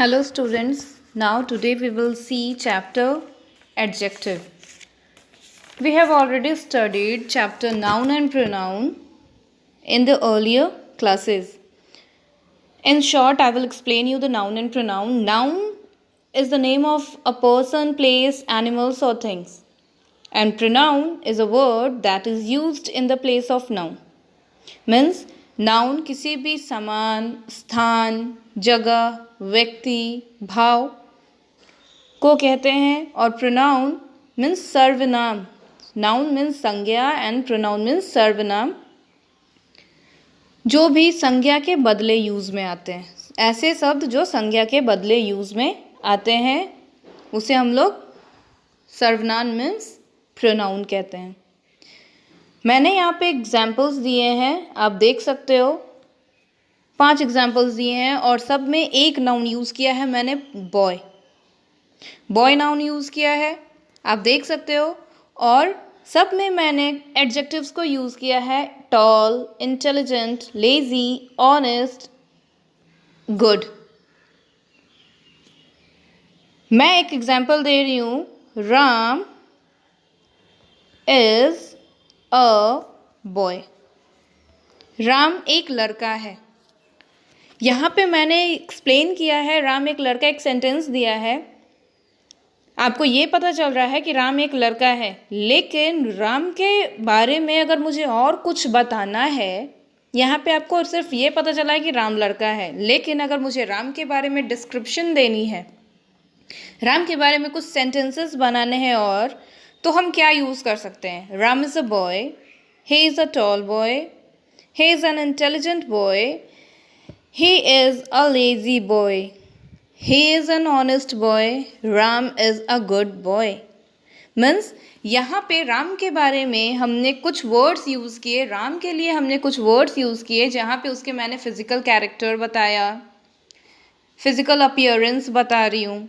Hello students, now today we will see chapter adjective. We have already studied chapter noun and pronoun in the earlier classes. In short, I will explain you the noun and pronoun. Noun is the name of a person, place, animals or things. And pronoun is a word that is used in the place of noun. Means noun किसी भी समान स्थान जगह व्यक्ति भाव को कहते हैं और प्रोनाउन मीन्स सर्वनाम. नाउन मीन्स संज्ञा एंड प्रोनाउन मीन्स सर्वनाम, जो भी संज्ञा के बदले यूज में आते हैं. ऐसे शब्द जो संज्ञा के बदले यूज में आते हैं उसे हम लोग सर्वनाम मीन्स प्रोनाउन कहते हैं. मैंने यहाँ पे एग्जाम्पल्स दिए हैं, आप देख सकते हो. 5 एग्जाम्पल्स दिए हैं और सब में एक नाउन यूज़ किया है मैंने. बॉय नाउन यूज़ किया है, आप देख सकते हो. और सब में मैंने एडजेक्टिव्स को यूज़ किया है. Tall, intelligent, lazy, honest, good. मैं एक एग्जाम्पल दे रही हूँ. Ram is a boy. Ram एक लड़का है. यहाँ पे मैंने एक्सप्लेन किया है राम एक लड़का, एक सेंटेंस दिया है. आपको ये पता चल रहा है कि राम एक लड़का है, लेकिन राम के बारे में अगर मुझे और कुछ बताना है, यहाँ पे आपको सिर्फ ये पता चला है कि राम लड़का है, लेकिन अगर मुझे राम के बारे में डिस्क्रिप्शन देनी है, राम के बारे में कुछ सेंटेंसेस बनाने हैं, और तो हम क्या यूज़ कर सकते हैं. Ram is a boy, he is a tall boy, he is an intelligent boy, he is a lazy boy, he is an honest boy, Ram is a good boy. Means यहाँ पे राम के बारे में हमने कुछ वर्ड्स यूज़ किए, राम के लिए हमने कुछ वर्ड्स यूज़ किए, जहाँ पे उसके मैंने फिज़िकल कैरेक्टर बताया, फिज़िकल अपीयरेंस बता रही हूँ,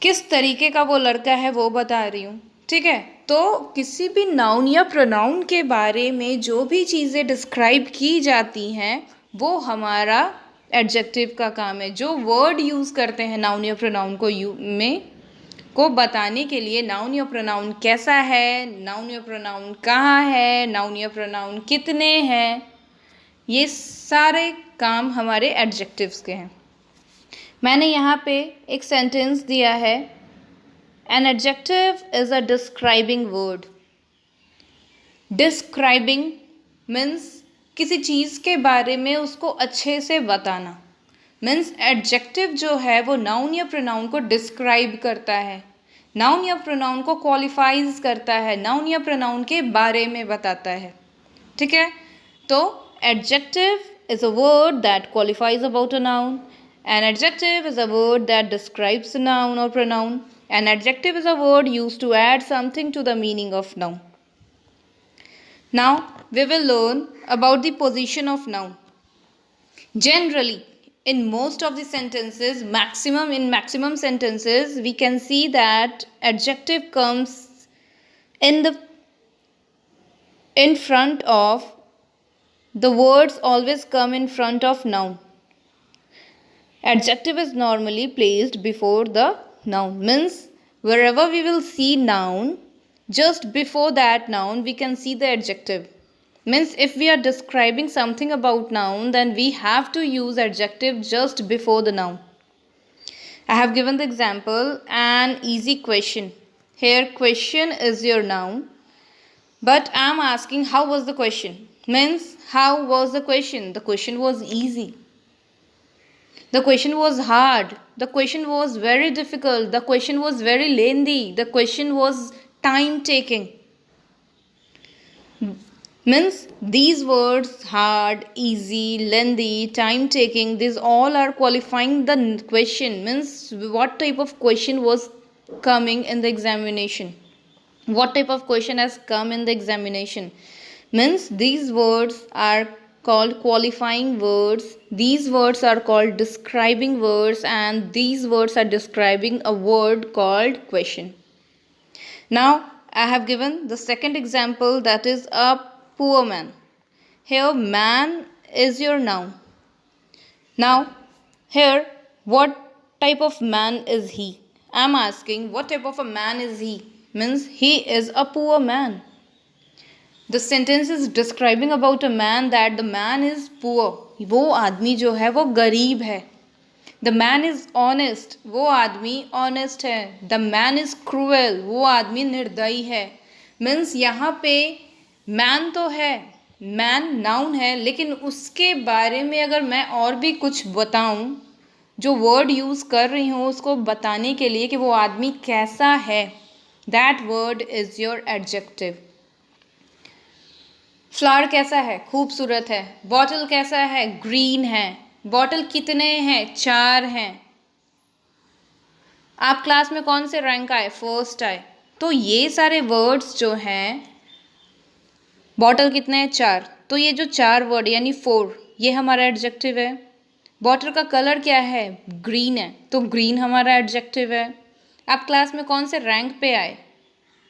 किस तरीके का वो लड़का है वो बता रही हूँ. ठीक है, तो किसी भी नाउन या प्रोनाउन के बारे में जो भी चीज़ें डिस्क्राइब की जाती हैं वो हमारा एडजेक्टिव का काम है. जो वर्ड यूज़ करते हैं नाउन या प्रोनाउन को बताने के लिए, नाउन या प्रोनाउन कैसा है, नाउन या प्रोनाउन कहाँ है, नाउन या प्रोनाउन कितने हैं, ये सारे काम हमारे एडजेक्टिव्स के हैं. मैंने यहाँ पे एक सेंटेंस दिया है. An adjective is a describing word. Describing means किसी चीज़ के बारे में उसको अच्छे से बताना. मीन्स एडजेक्टिव जो है वो नाउन या प्रोनाउन को डिस्क्राइब करता है, नाउन या प्रोनाउन को क्वालिफाइज करता है, नाउन या प्रोनाउन के बारे में बताता है. ठीक है, तो adjective is a word that qualifies about a noun. An adjective is a word that describes a noun or pronoun. An adjective is a word used to add something to the meaning of noun. Now we will learn about the position of noun. Generally, in most of the sentences, in maximum sentences, we can see that adjective comes in front of the words, always come in front of noun. Adjective is normally placed before the noun. Means wherever we will see noun, just before that noun we can see the adjective. Means if we are describing something about noun, then we have to use adjective just before the noun. I have given the example, an easy question. Here question is your noun, but I am asking how was the question. Means how was the question? The question was easy. The question was hard. The question was very difficult. The question was very lengthy. The question was time taking. Means these words, hard, easy, lengthy, time taking, these all are qualifying the question. Means what type of question was coming in the examination. What type of question has come in the examination. Means these words are called qualifying words, these words are called describing words, and these words are describing a word called question. Now I have given the second example, that is a poor man. Here man is your noun. Now here What type of man is he? I'm asking, what type of a man is he? Means he is a poor man. The sentence is describing about a man that the man is poor. वो आदमी जो है वो गरीब है. The man is honest. वो आदमी honest है. The man is cruel. वो आदमी निर्दयी है. Means यहाँ पे man तो है, man noun है, लेकिन उसके बारे में अगर मैं और भी कुछ बताऊँ, जो वर्ड यूज़ कर रही हूँ उसको बताने के लिए कि वो आदमी कैसा है, that word is your adjective. Flower कैसा है? खूबसूरत है. बॉटल कैसा है? ग्रीन है. बॉटल कितने हैं? 4 हैं. आप क्लास में कौन से रैंक आए? फर्स्ट आए. तो ये सारे वर्ड्स जो हैं, बॉटल कितने हैं? 4. तो ये जो 4 वर्ड यानी 4, ये हमारा एडजेक्टिव है. बॉटल का कलर क्या है? ग्रीन है, तो ग्रीन हमारा एडजेक्टिव है. आप क्लास में कौन से रैंक पे आए?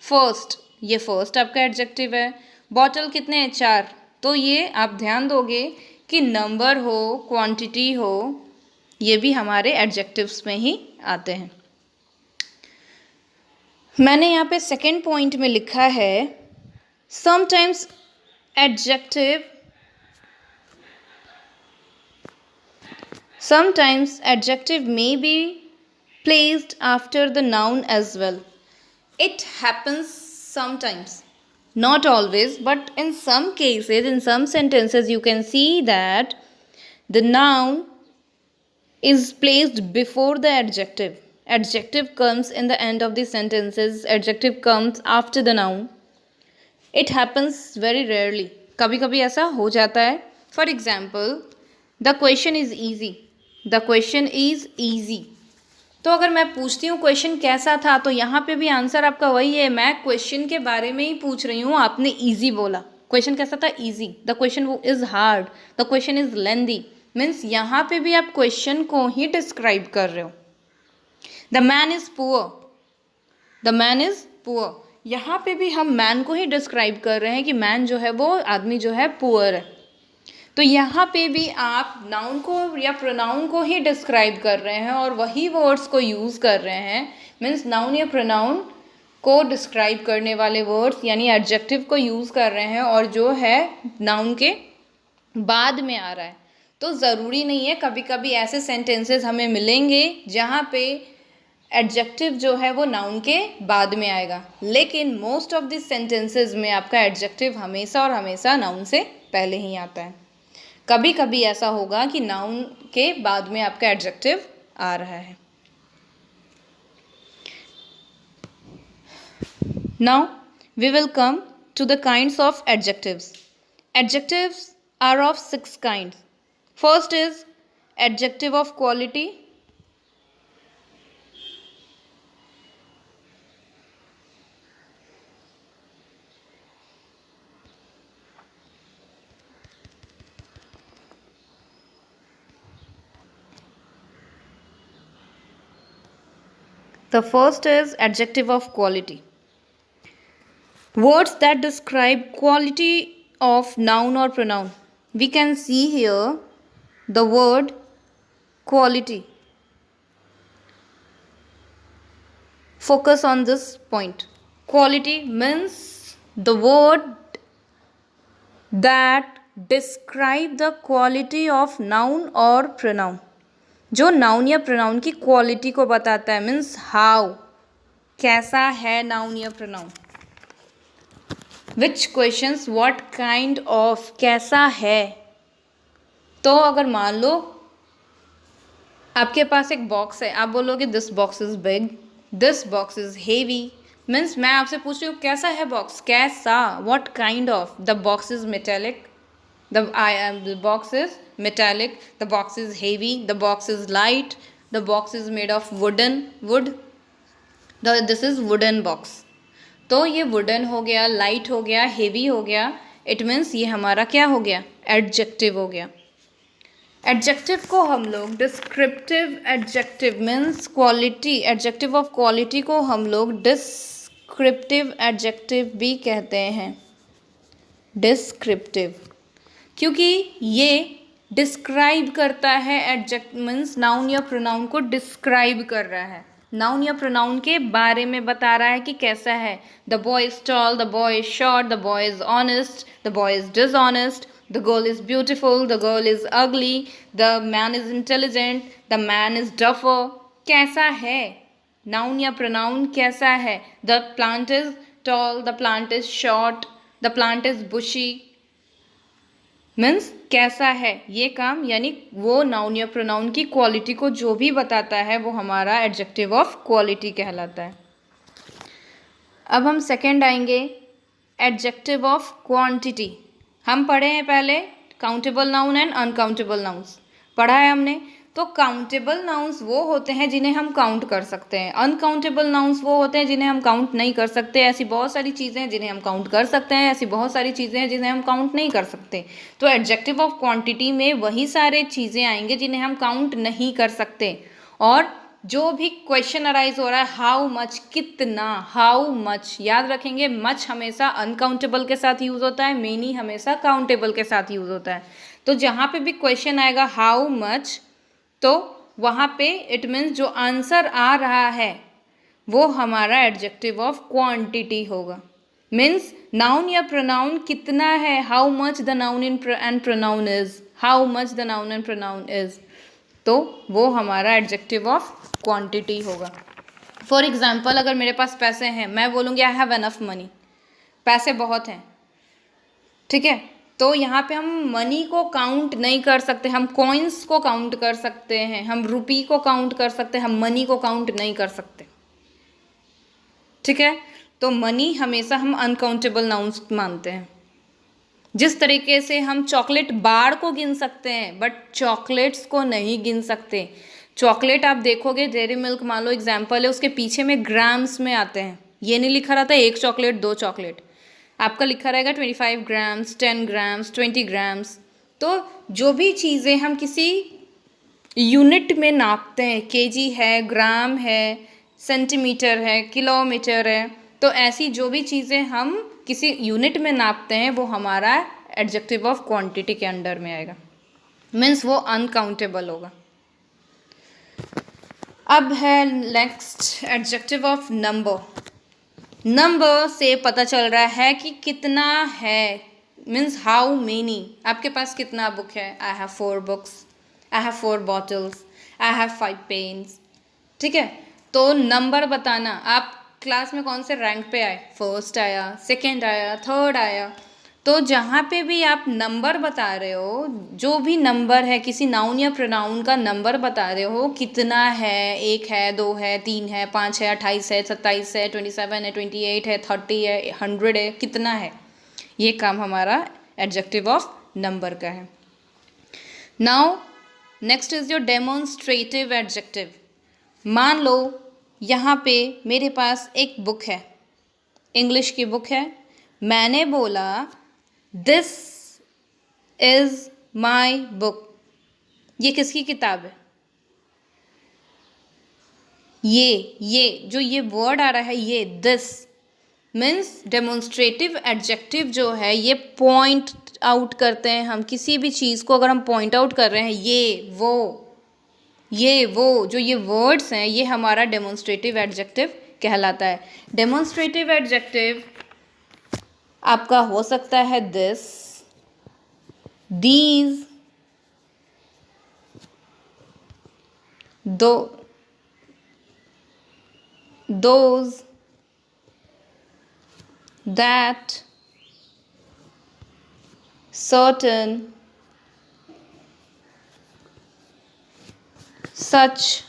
फर्स्ट. ये फर्स्ट आपका एडजेक्टिव है. बॉटल कितने हैं? 4. तो ये आप ध्यान दोगे कि नंबर हो, क्वांटिटी हो, ये भी हमारे एडजेक्टिव्स में ही आते हैं. मैंने यहाँ पे सेकेंड पॉइंट में लिखा है sometimes adjective may be placed after the noun as well. It happens sometimes, not always, but in some cases, in some sentences, you can see that the noun is placed before the adjective. Adjective comes in the end of the sentences. Adjective comes after the noun. It happens very rarely. कभी कभी ऐसा हो जाता है. For example, the question is easy. The question is easy. तो अगर मैं पूछती हूँ क्वेश्चन कैसा था, तो यहाँ पे भी आंसर आपका वही है. मैं क्वेश्चन के बारे में ही पूछ रही हूँ, आपने इजी बोला. क्वेश्चन कैसा था? Easy. The question is hard. The question is lengthy. Means यहाँ पे भी आप क्वेश्चन को ही डिस्क्राइब कर रहे हो. The man is poor. The man is poor. यहाँ पे भी हम मैन को ही डिस्क्राइब कर रहे हैं कि मैन जो है वो आदमी जो है पुअर है. तो यहाँ पे भी आप नाउन को या प्रोनाउन को ही डिस्क्राइब कर रहे हैं और वही वर्ड्स को यूज़ कर रहे हैं. मीन्स नाउन या प्रोनाउन को डिस्क्राइब करने वाले वर्ड्स यानी एडजेक्टिव को यूज़ कर रहे हैं और जो है नाउन के बाद में आ रहा है. तो ज़रूरी नहीं है, कभी कभी ऐसे सेंटेंसेस हमें मिलेंगे जहाँ पे एडजेक्टिव जो है वो नाउन के बाद में आएगा, लेकिन मोस्ट ऑफ दिस सेंटेंसेस में आपका एडजेक्टिव हमेशा और हमेशा नाउन से पहले ही आता है. कभी कभी ऐसा होगा कि नाउन के बाद में आपका एडजेक्टिव आ रहा है. Now we will come to the kinds of adjectives. Adjectives are of 6 kinds. First is adjective of quality. The first is adjective of quality. Words that describe quality of noun or pronoun. We can see here the word quality. Focus on this point. Quality means the word that describe the quality of noun or pronoun. जो noun या pronoun की quality को बताता है. Means how, कैसा है noun या pronoun. Which questions, what kind of, कैसा है. तो अगर मान लो आपके पास एक बॉक्स है, आप बोलोगे this box is big, this box is heavy. Means मैं आपसे पूछ रही हूँ कैसा है बॉक्स, कैसा, what kind of. The box is metallic. The box is metallic. The box is heavy. The box is light. The box is made of wood. This is wooden box. तो ये wooden हो गया, light हो गया, heavy हो गया. It means ये हमारा क्या हो गया? Adjective हो गया. Adjective को हम लोग descriptive adjective means quality, adjective of quality को हम लोग descriptive adjective भी कहते हैं. Descriptive, क्योंकि ये डिस्क्राइब करता है, एडजेक्ट मीन्स नाउन या प्रोनाउन को डिस्क्राइब कर रहा है, नाउन या प्रोनाउन के बारे में बता रहा है कि कैसा है। The boy is tall, the boy is short, the boy is honest, the boy is dishonest, the girl is beautiful, the girl is ugly, the man is intelligent, the man is duffer. कैसा है, noun या pronoun कैसा है। The plant is tall, the plant is short, the plant is bushy, means कैसा है। ये काम यानी वो नाउन या प्रोनाउन की क्वालिटी को जो भी बताता है वो हमारा एडजेक्टिव ऑफ क्वालिटी कहलाता है। अब हम सेकंड आएंगे, एडजेक्टिव ऑफ क्वांटिटी। हम पढ़े हैं पहले countable noun and uncountable nouns पढ़ा है हमने। तो काउंटेबल नाउन्स वो होते हैं जिन्हें हम काउंट कर सकते हैं, अनकाउंटेबल नाउन्स वो होते हैं जिन्हें हम काउंट नहीं कर सकते। ऐसी बहुत सारी चीज़ें हैं जिन्हें हम काउंट कर सकते हैं, ऐसी बहुत सारी चीज़ें हैं जिन्हें हम काउंट नहीं कर सकते। तो एडजेक्टिव ऑफ क्वांटिटी में वही सारे चीज़ें आएंगे जिन्हें हम काउंट नहीं कर सकते। और जो भी क्वेश्चन अराइज हो रहा है, हाउ मच, कितना, हाउ मच, याद रखेंगे मच हमेशा अनकाउंटेबल के साथ यूज़ होता है, मेनी हमेशा काउंटेबल के साथ यूज़ होता है। तो जहाँ पे भी क्वेश्चन आएगा हाउ मच, तो वहाँ पे इट मीन्स जो आंसर आ रहा है वो हमारा एडजेक्टिव ऑफ क्वांटिटी होगा। मीन्स नाउन या प्रोनाउन कितना है, how much the noun and pronoun is, how much the noun and pronoun is, तो वो हमारा एडजेक्टिव ऑफ क्वांटिटी होगा। फॉर एग्जाम्पल, अगर मेरे पास पैसे हैं, मैं बोलूँगी आई हैव एनफ मनी, पैसे बहुत हैं, ठीक है। तो यहाँ पे हम मनी को काउंट नहीं कर सकते, हम कॉइन्स को काउंट कर सकते हैं, हम रुपी को काउंट कर सकते हैं, हम मनी को काउंट नहीं कर सकते, ठीक है। तो मनी हमेशा हम अनकाउंटेबल नाउन्स मानते हैं। जिस तरीके से हम चॉकलेट बार को गिन सकते हैं बट चॉकलेट्स को नहीं गिन सकते। चॉकलेट आप देखोगे, डेयरी मिल्क मान लो एग्जाम्पल है, उसके पीछे में ग्राम्स में आते हैं, ये नहीं लिखा रहता है 1 चॉकलेट 2 चॉकलेट, आपका लिखा रहेगा 25 ग्राम्स, 10 ग्राम्स, 20 ग्राम्स। तो जो भी चीज़ें हम किसी यूनिट में नापते हैं, केजी है, ग्राम है, सेंटीमीटर है, किलोमीटर है, तो ऐसी जो भी चीज़ें हम किसी यूनिट में नापते हैं वो हमारा एडजेक्टिव ऑफ क्वांटिटी के अंडर में आएगा, मीन्स वो अनकाउंटेबल होगा। अब है next adjective of number. Number से पता चल रहा है कि कितना है, मीन्स हाउ मेनी। आपके पास कितना बुक है, I have 4 books, I have 4 bottles, I have 5 pens, ठीक है। तो नंबर बताना, आप क्लास में कौन से रैंक पे आए, फर्स्ट आया, सेकंड आया, थर्ड आया। तो जहाँ पे भी आप नंबर बता रहे हो, जो भी नंबर है, किसी नाउन या प्रोनाउन का नंबर बता रहे हो, कितना है, 1 है, 2 है, 3 है, 5 है, 28 है, 27 है, 27 है, 28 है, 30 है, 100 है, कितना है, ये काम हमारा एडजेक्टिव ऑफ नंबर का है। Now next is your demonstrative adjective. मान लो यहाँ पे मेरे पास एक बुक है, इंग्लिश की बुक है, मैंने बोला दिस इज माई बुक, ये किसकी किताब है। ये जो ये वर्ड आ रहा है, ये दिस मीन्स डेमोन्स्ट्रेटिव एडजेक्टिव जो है, ये पॉइंट आउट करते हैं हम किसी भी चीज़ को। अगर हम पॉइंट आउट कर रहे हैं, ये वो जो ये वर्ड्स हैं, ये हमारा डेमोन्स्ट्रेटिव एडजेक्टिव कहलाता है। डेमोन्स्ट्रेटिव एडजेक्टिव आपका हो सकता है this, these, those, that, certain, such.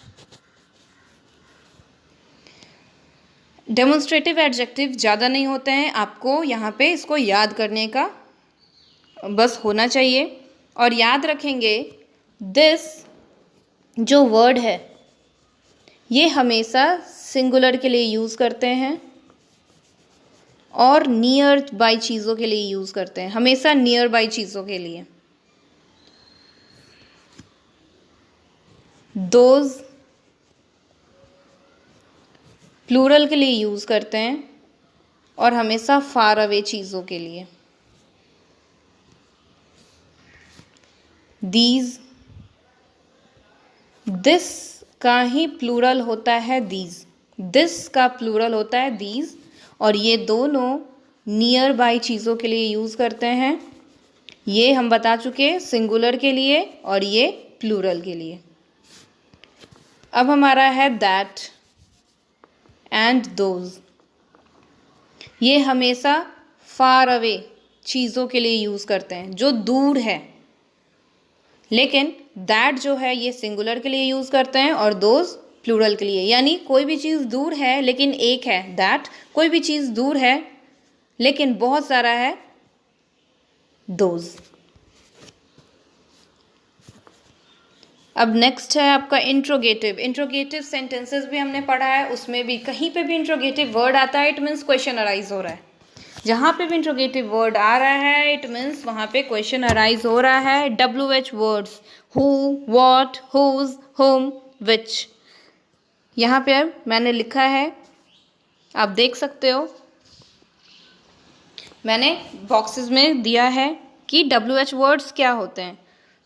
Demonstrative adjective ज़्यादा नहीं होते हैं, आपको यहाँ पे इसको याद करने का बस होना चाहिए। और याद रखेंगे दिस जो वर्ड है, ये हमेशा सिंगुलर के लिए यूज़ करते हैं और नियर बाय चीज़ों के लिए यूज़ करते हैं, हमेशा नियर बाय चीज़ों के लिए। दोज प्लूरल के लिए यूज़ करते हैं और हमेशा फार अवे चीज़ों के लिए। दीज, दिस का ही प्लूरल होता है दीज, दिस का प्लूरल होता है दीज, और ये दोनों नियर बाई चीज़ों के लिए यूज़ करते हैं। ये हम बता चुके सिंगुलर के लिए और ये प्लूरल के लिए। अब हमारा है दैट एंड दोज। ये हमेशा फार अवे चीज़ों के लिए यूज़ करते हैं जो दूर है, लेकिन दैट जो है ये सिंगुलर के लिए यूज़ करते हैं और दोज प्लूरल के लिए। यानी कोई भी चीज़ दूर है लेकिन एक है, दैट। कोई भी चीज़ दूर है लेकिन बहुत सारा है, दोज। अब नेक्स्ट है आपका इंट्रोगेटिव। इंट्रोगेटिव सेंटेंसेस भी हमने पढ़ा है, उसमें भी कहीं पे भी इंट्रोगेटिव वर्ड आता है, इट मीन्स क्वेश्चन अराइज हो रहा है। जहाँ पे भी इंट्रोगेटिव वर्ड आ रहा है, इट मीन्स वहाँ पे क्वेश्चन अराइज हो रहा है। WH words, who, what, whose, whom, which. यहाँ पे अब मैंने लिखा है, आप देख सकते हो, मैंने बॉक्सेस में दिया है कि WH वर्ड्स क्या होते हैं।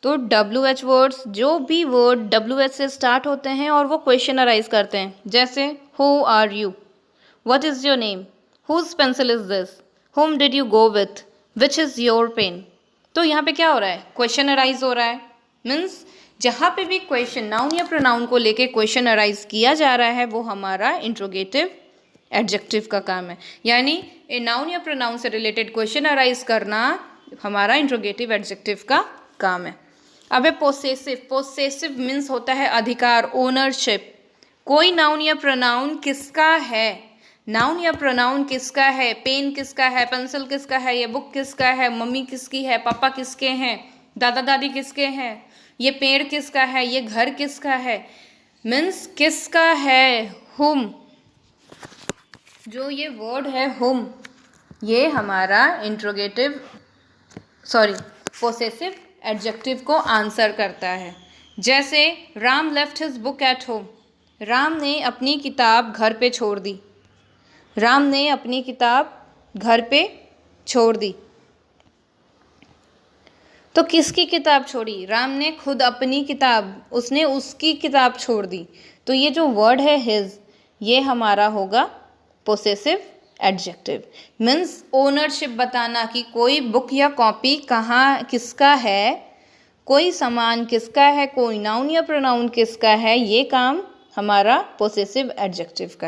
तो WH वर्ड्स, जो भी वर्ड WH से स्टार्ट होते हैं और वो क्वेश्चन अराइज करते हैं, जैसे who are you, what is your name, whose pencil is this, whom did you go with, which is your pen। तो यहाँ पे क्या हो रहा है, क्वेश्चन अराइज हो रहा है। मीन्स जहाँ पे भी क्वेश्चन नाउन या प्रोनाउन को लेके क्वेश्चन अराइज किया जा रहा है वो हमारा इंट्रोगेटिव एडजेक्टिव का काम है। यानी नाउन या प्रोनाउन से रिलेटेड क्वेश्चन अराइज करना हमारा इंट्रोगेटिव एडजेक्टिव का काम है। अब है पोसेसिव। पोसेसिव मीन्स होता है अधिकार, ओनरशिप। कोई नाउन या प्रोनाउन किसका है, नाउन या प्रोनाउन किसका है, पेन किसका है, पेंसिल किसका है, ये बुक किसका है, मम्मी किसकी है, पापा किसके हैं, दादा दादी किसके हैं, ये पेड़ किसका है, ये घर किसका है। मीन्स किसका है, हुम। जो ये वर्ड है हुम, ये हमारा इंट्रोगेटिव पोसेसिव एडजेक्टिव को आंसर करता है। जैसे Ram left his book at home, Ram ने अपनी किताब घर पे छोड़ दी, राम ने अपनी किताब घर पे छोड़ दी। तो किसकी किताब छोड़ी, राम ने खुद अपनी किताब, उसने उसकी किताब छोड़ दी। तो ये जो वर्ड है हिज, ये हमारा होगा पोसेसिव एडजेक्टिव। मीन्स ओनरशिप बताना कि कोई बुक या कॉपी कहाँ किसका है, कोई सामान किसका है, कोई नाउन या प्रोनाउन किसका है, ये काम हमारा पोसेसिव एडजेक्टिव का है।